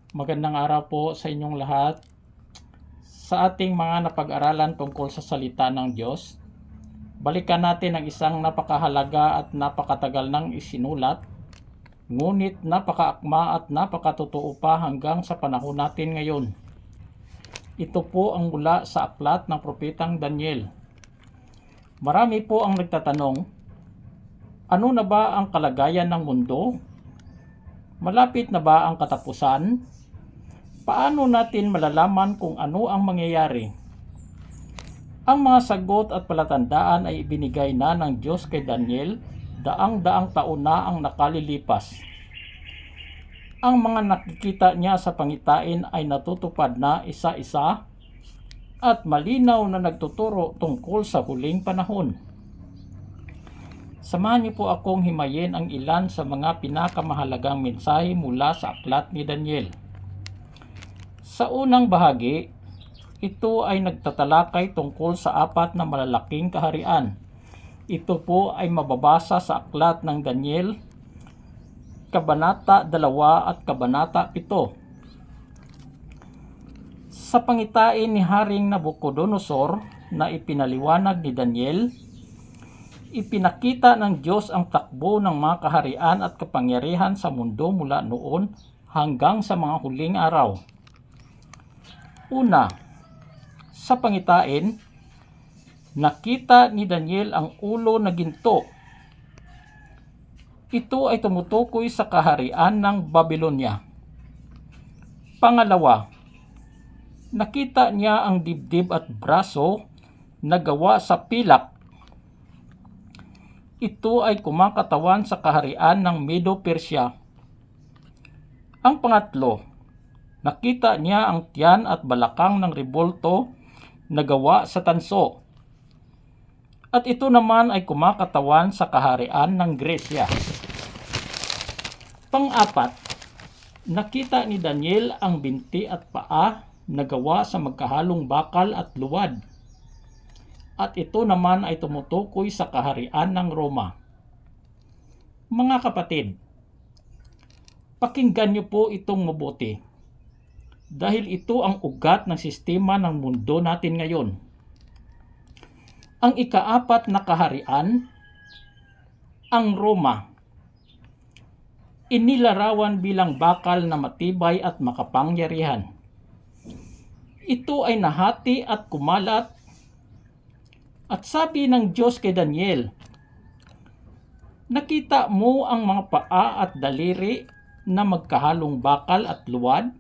Magandang araw po sa inyong lahat. Sa ating mga napag-aralan tungkol sa salita ng Diyos, balikan natin ang isang napakahalaga at napakatagal nang isinulat, ngunit napakaakma at napakatotoo pa hanggang sa panahon natin ngayon. Ito po ang mula sa aklat ng propetang Daniel. Marami po ang nagtatanong, ano na ba ang kalagayan ng mundo? Malapit na ba ang katapusan? Paano natin malalaman kung ano ang mangyayari? Ang mga sagot at palatandaan ay ibinigay na ng Diyos kay Daniel daang-daang taon na ang nakalilipas. Ang mga nakikita niya sa pangitain ay natutupad na isa-isa at malinaw na nagtuturo tungkol sa huling panahon. Samahan niyo po akong himayin ang ilan sa mga pinakamahalagang mensahe mula sa aklat ni Daniel. Sa unang bahagi, ito ay nagtatalakay tungkol sa apat na malalaking kaharian. Ito po ay mababasa sa aklat ng Daniel, Kabanata 2 at Kabanata 7. Sa pangitain ni Haring Nabucodonosor na ipinaliwanag ni Daniel, ipinakita ng Diyos ang takbo ng mga kaharian at kapangyarihan sa mundo mula noon hanggang sa mga huling araw. Una, sa pangitain, nakita ni Daniel ang ulo na ginto. Ito ay tumutukoy sa kaharian ng Babylonia. Pangalawa, nakita niya ang dibdib at braso na gawa sa pilak. Ito ay kumakatawan sa kaharian ng Medo-Persia. Ang pangatlo, nakita niya ang tiyan at balakang ng rebolto na gawa sa tanso. At ito naman ay kumakatawan sa kaharian ng Gresya. Pang-apat, nakita ni Daniel ang binti at paa na gawa sa magkahalong bakal at luwad. At ito naman ay tumutukoy sa kaharian ng Roma. Mga kapatid, pakinggan niyo po itong mabuti. Dahil ito ang ugat ng sistema ng mundo natin ngayon. Ang ikaapat na kaharian, ang Roma, inilarawan bilang bakal na matibay at makapangyarihan. Ito ay nahati at kumalat. At sabi ng Diyos kay Daniel, nakita mo ang mga paa at daliri na magkahalong bakal at luwad?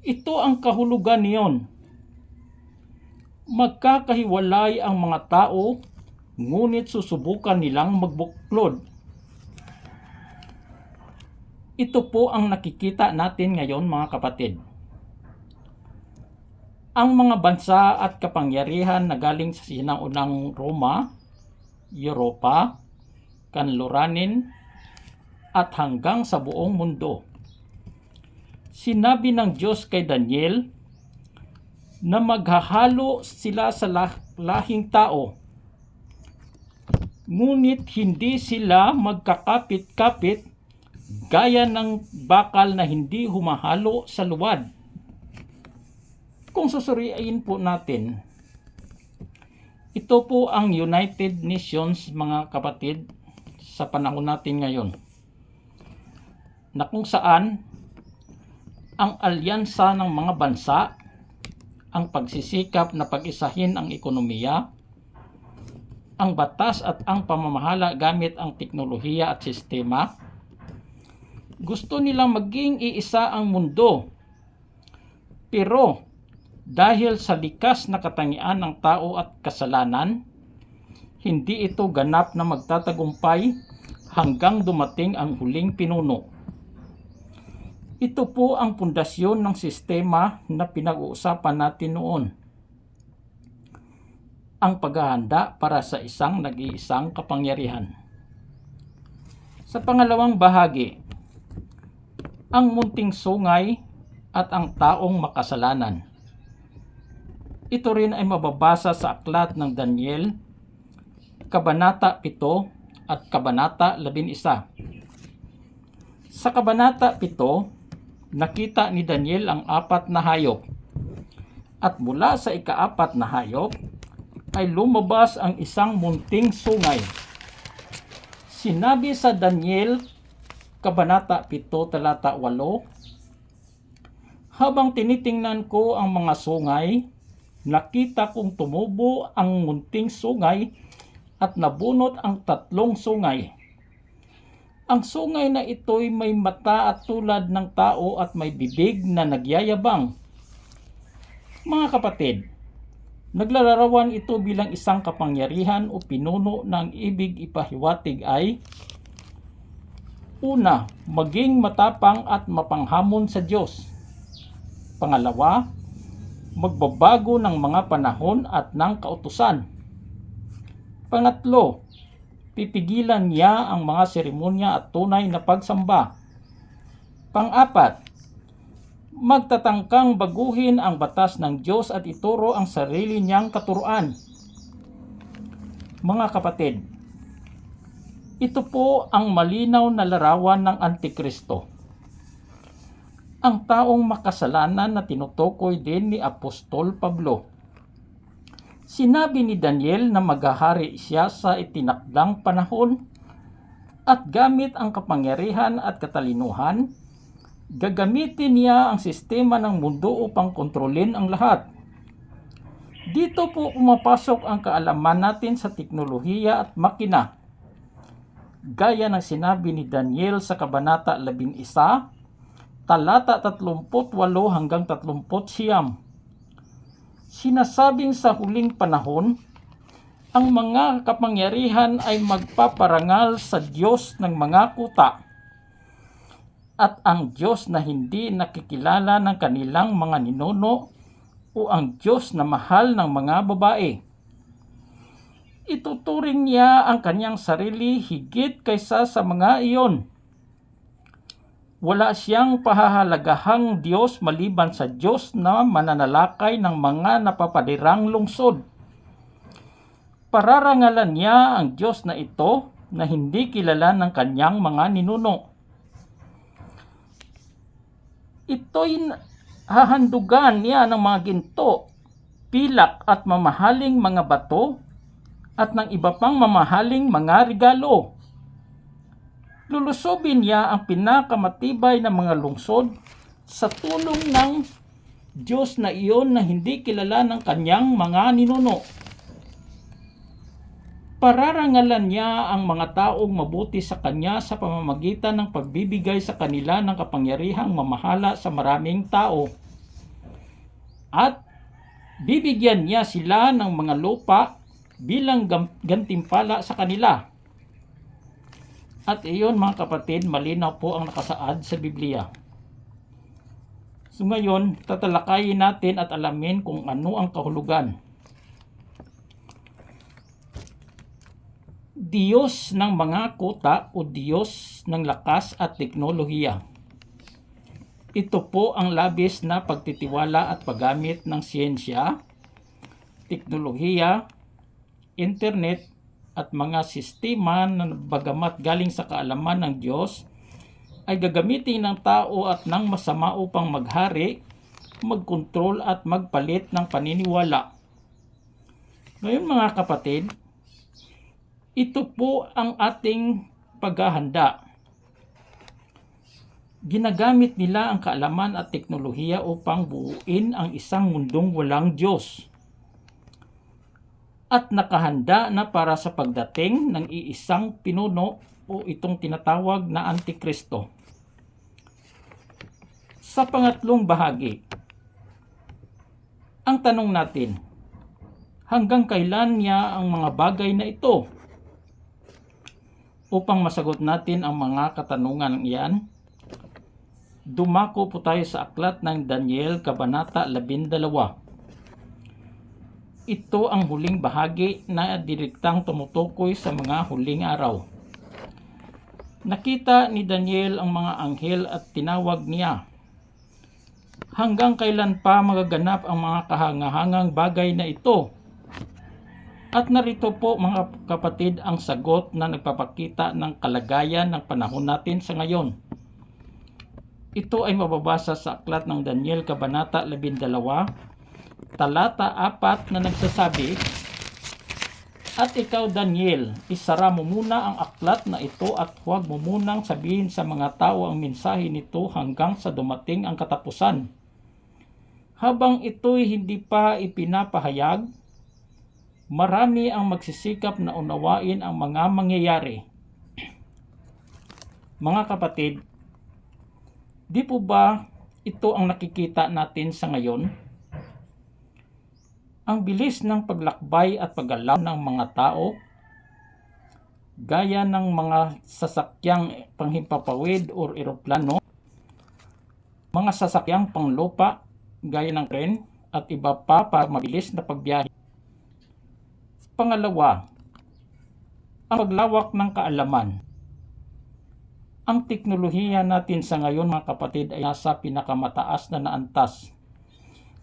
Ito ang kahulugan niyon. Magkakahiwalay ang mga tao, ngunit susubukan nilang magbuklod. Ito po ang nakikita natin ngayon, mga kapatid. Ang mga bansa at kapangyarihan na galing sa sinaunang Roma, Europa, Kanluranin, at hanggang sa buong mundo. Sinabi ng Diyos kay Daniel na maghahalo sila sa lahing tao, ngunit hindi sila magkakapit-kapit gaya ng bakal na hindi humahalo sa luwad. Kung susuriin po natin, ito po ang United Nations, mga kapatid, sa panahon natin ngayon, na kung saan ang alyansa ng mga bansa, ang pagsisikap na pag-isahin ang ekonomiya, ang batas at ang pamamahala gamit ang teknolohiya at sistema, gusto nilang maging iisa ang mundo. Pero dahil sa likas na katangian ng tao at kasalanan, hindi ito ganap na magtatagumpay hanggang dumating ang huling pinuno. Ito po ang pundasyon ng sistema na pinag-uusapan natin noon. Ang paghahanda para sa isang nag-iisang kapangyarihan. Sa pangalawang bahagi, ang munting sungay at ang taong makasalanan. Ito rin ay mababasa sa aklat ng Daniel, Kabanata 7 at Kabanata 11. Sa Kabanata 7, nakita ni Daniel ang 4 na hayop. At mula sa ika-4 na hayop ay lumabas ang isang munting sungay. Sinabi sa Daniel, Kabanata 7, talata 8, habang tinitingnan ko ang mga sungay, nakita kong tumubo ang munting sungay at nabunot ang 3 sungay. Ang sungay na ito'y may mata at tulad ng tao at may bibig na nagyayabang. Mga kapatid, naglalarawan ito bilang isang kapangyarihan o pinuno na ang ibig ipahiwatig ay: una, maging matapang at mapanghamon sa Diyos. Pangalawa, magbabago ng mga panahon at ng kautusan. Pangatlo, pipigilan niya ang mga seremonya at tunay na pagsamba. Pang-apat, magtatangkang baguhin ang batas ng Diyos at ituro ang sarili niyang katuruan. Mga kapatid, ito po ang malinaw na larawan ng Antikristo. Ang taong makasalanan na tinutukoy din ni Apostol Pablo. Sinabi ni Daniel na maghahari siya sa itinakdang panahon at gamit ang kapangyarihan at katalinuhan, gagamitin niya ang sistema ng mundo upang kontrolin ang lahat. Dito po pumapasok ang kaalaman natin sa teknolohiya at makina. Gaya ng sinabi ni Daniel sa Kabanata 11, talata 38 hanggang 39. Sinasabing sa huling panahon, ang mga kapangyarihan ay magpaparangal sa Diyos ng mga kuta, at ang Diyos na hindi nakikilala ng kanilang mga ninuno o ang Diyos na mahal ng mga babae. Ituturing niya ang kanyang sarili higit kaysa sa mga iyon. Wala siyang pahahalagahang Diyos maliban sa Diyos na mananalakay ng mga napapadirang lungsod. Pararangalan niya ang Diyos na ito na hindi kilala ng kanyang mga ninuno. Ito'y hahandugan niya ng mga ginto, pilak at mamahaling mga bato at ng iba pang mamahaling mga regalo. Lulusobin niya ang pinakamatibay na mga lungsod sa tulong ng Diyos na iyon na hindi kilala ng kanyang mga ninuno. Pararangalan niya ang mga taong mabuti sa kanya sa pamamagitan ng pagbibigay sa kanila ng kapangyarihang mamahala sa maraming tao. At bibigyan niya sila ng mga lupa bilang gantimpala sa kanila. At iyon mga kapatid, malinaw po ang nakasaad sa Biblia. So ngayon, tatalakayin natin at alamin kung ano ang kahulugan. Diyos ng mga kuta o Diyos ng lakas at teknolohiya. Ito po ang labis na pagtitiwala at paggamit ng siyensya, teknolohiya, internet, at mga sistema na bagamat galing sa kaalaman ng Diyos, ay gagamitin ng tao at ng masama upang maghari, magkontrol at magpalit ng paniniwala. Ngayon mga kapatid, ito po ang ating paghahanda. Ginagamit nila ang kaalaman at teknolohiya upang buuin ang isang mundong walang Diyos, at nakahanda na para sa pagdating ng iisang pinuno o itong tinatawag na Antikristo. Sa pangatlong bahagi, ang tanong natin, hanggang kailan niya ang mga bagay na ito? Upang masagot natin ang mga katanungan iyan, dumako po tayo sa aklat ng Daniel, Kabanata 12. Ito ang huling bahagi na direktang tumutukoy sa mga huling araw. Nakita ni Daniel ang mga anghel at tinawag niya. Hanggang kailan pa magaganap ang mga kahangahangang bagay na ito? At narito po mga kapatid ang sagot na nagpapakita ng kalagayan ng panahon natin sa ngayon. Ito ay mababasa sa aklat ng Daniel, Kabanata 12, talata 4 na nagsasabi, "At ikaw, Daniel, isara mo muna ang aklat na ito at huwag mo munang sabihin sa mga tao ang mensahe nito hanggang sa dumating ang katapusan. Habang ito'y hindi pa ipinapahayag, marami ang magsisikap na unawain ang mga mangyayari." Mga kapatid, di po ba ito ang nakikita natin sa ngayon? Ang bilis ng paglakbay at paggalaw ng mga tao, gaya ng mga sasakyang panghimpapawid o eroplano, mga sasakyang panglupa, gaya ng tren, at iba pa para mabilis na pagbiyahe. Pangalawa, ang paglawak ng kaalaman. Ang teknolohiya natin sa ngayon, mga kapatid, ay nasa pinakamataas na antas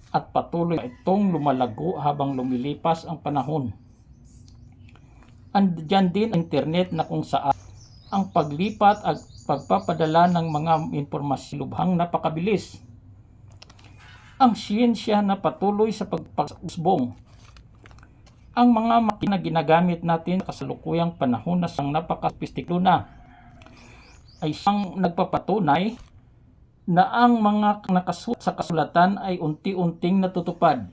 at patuloy itong lumalago habang lumilipas ang panahon. Andiyan din ang internet na kung saan ang paglipat at pagpapadala ng mga impormasyon lubhang napakabilis. Ang siyensya na patuloy sa pagpasubong. Ang mga makina ginagamit natin sa kasalukuyang panahon na siyang napaka-sopistiko na ay siyang nagpapatunay na ang mga nakasulat sa kasulatan ay unti-unting natutupad.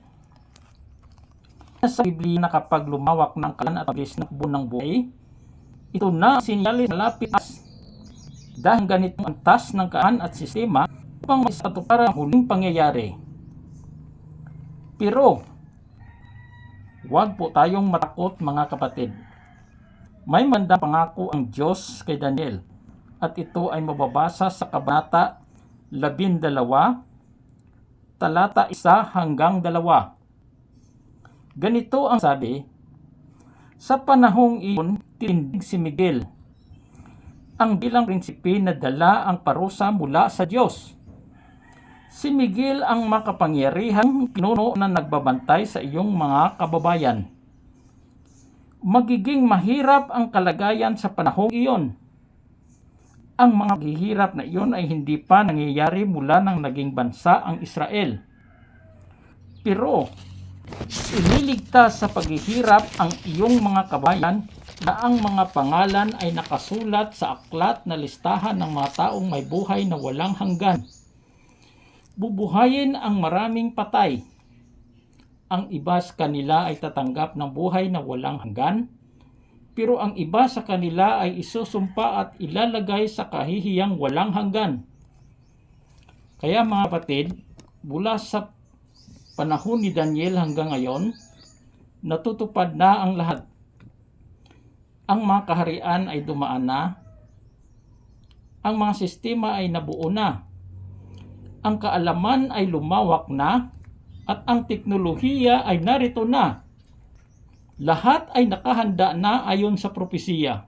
Sa Biblia na kapag lumawak ng kalan at mabilis na takbo ng buhay, ito na ang sinyalis na lapit dahil ganitong antas ng kaan at sistema upang maisatuparan ang huling pangyayari. Pero, huwag po tayong matakot, mga kapatid. May mandang pangako ang Diyos kay Daniel at ito ay mababasa sa Kabanata 12, talata 1 hanggang 2. Ganito ang sabi, "Sa panahong iyon, tindig si Miguel, ang bilang prinsipe na dala ang parusa mula sa Diyos. Si Miguel ang makapangyarihang pinuno na nagbabantay sa iyong mga kababayan. Magiging mahirap ang kalagayan sa panahong iyon. Ang mga paghihirap na iyon ay hindi pa nangyayari mula nang naging bansa ang Israel. Pero, ililigtas sa paghihirap ang iyong mga kabayan na ang mga pangalan ay nakasulat sa aklat na listahan ng mga taong may buhay na walang hanggan. Bubuhayin ang maraming patay. Ang iba sa kanila ay tatanggap ng buhay na walang hanggan, pero ang iba sa kanila ay isusumpa at ilalagay sa kahihiyang walang hanggan." Kaya, mga kapatid, mula sa panahon ni Daniel hanggang ngayon, natutupad na ang lahat. Ang mga kaharian ay dumaan na, ang mga sistema ay nabuo na, ang kaalaman ay lumawak na, at ang teknolohiya ay narito na. Lahat ay nakahanda na ayon sa propesiya.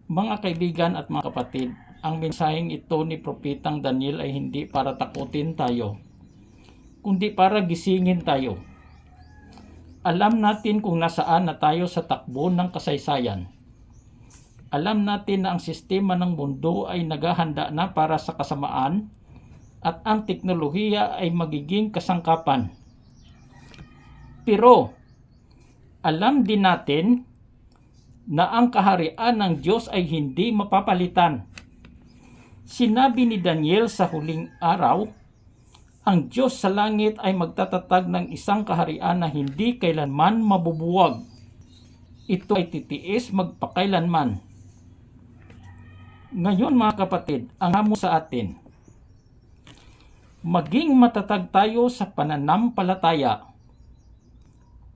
Mga kaibigan at mga kapatid, ang mensaheng ito ni Propetang Daniel ay hindi para takutin tayo, kundi para gisingin tayo. Alam natin kung nasaan na tayo sa takbo ng kasaysayan. Alam natin na ang sistema ng mundo ay naghahanda na para sa kasamaan at ang teknolohiya ay magiging kasangkapan. Pero, alam din natin na ang kaharian ng Diyos ay hindi mapapalitan. Sinabi ni Daniel sa huling araw, ang Diyos sa langit ay magtatatag ng isang kaharian na hindi kailanman mabubuwag. Ito ay titiis magpakailanman. Ngayon, mga kapatid, ang hamon sa atin, maging matatag tayo sa pananampalataya.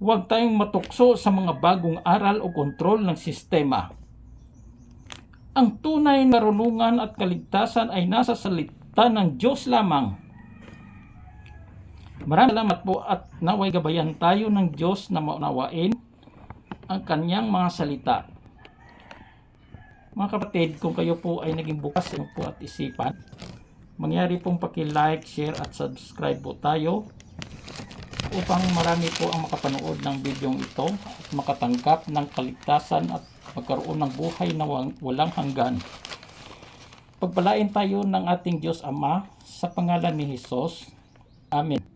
Huwag tayong matukso sa mga bagong aral o kontrol ng sistema. Ang tunay na karunungan at kaligtasan ay nasa salita ng Diyos lamang. Maraming salamat po at naway gabayan tayo ng Diyos na maunawain ang kanyang mga salita. Mga kapatid, kung kayo po ay naging bukas po at isipan, mangyari pong paki-like, share at subscribe po tayo upang marami po ang makapanood ng video ito at makatanggap ng kaligtasan at magkaroon ng buhay na walang hanggan. Pagpalain tayo ng ating Diyos Ama sa pangalan ni Hesus. Amen.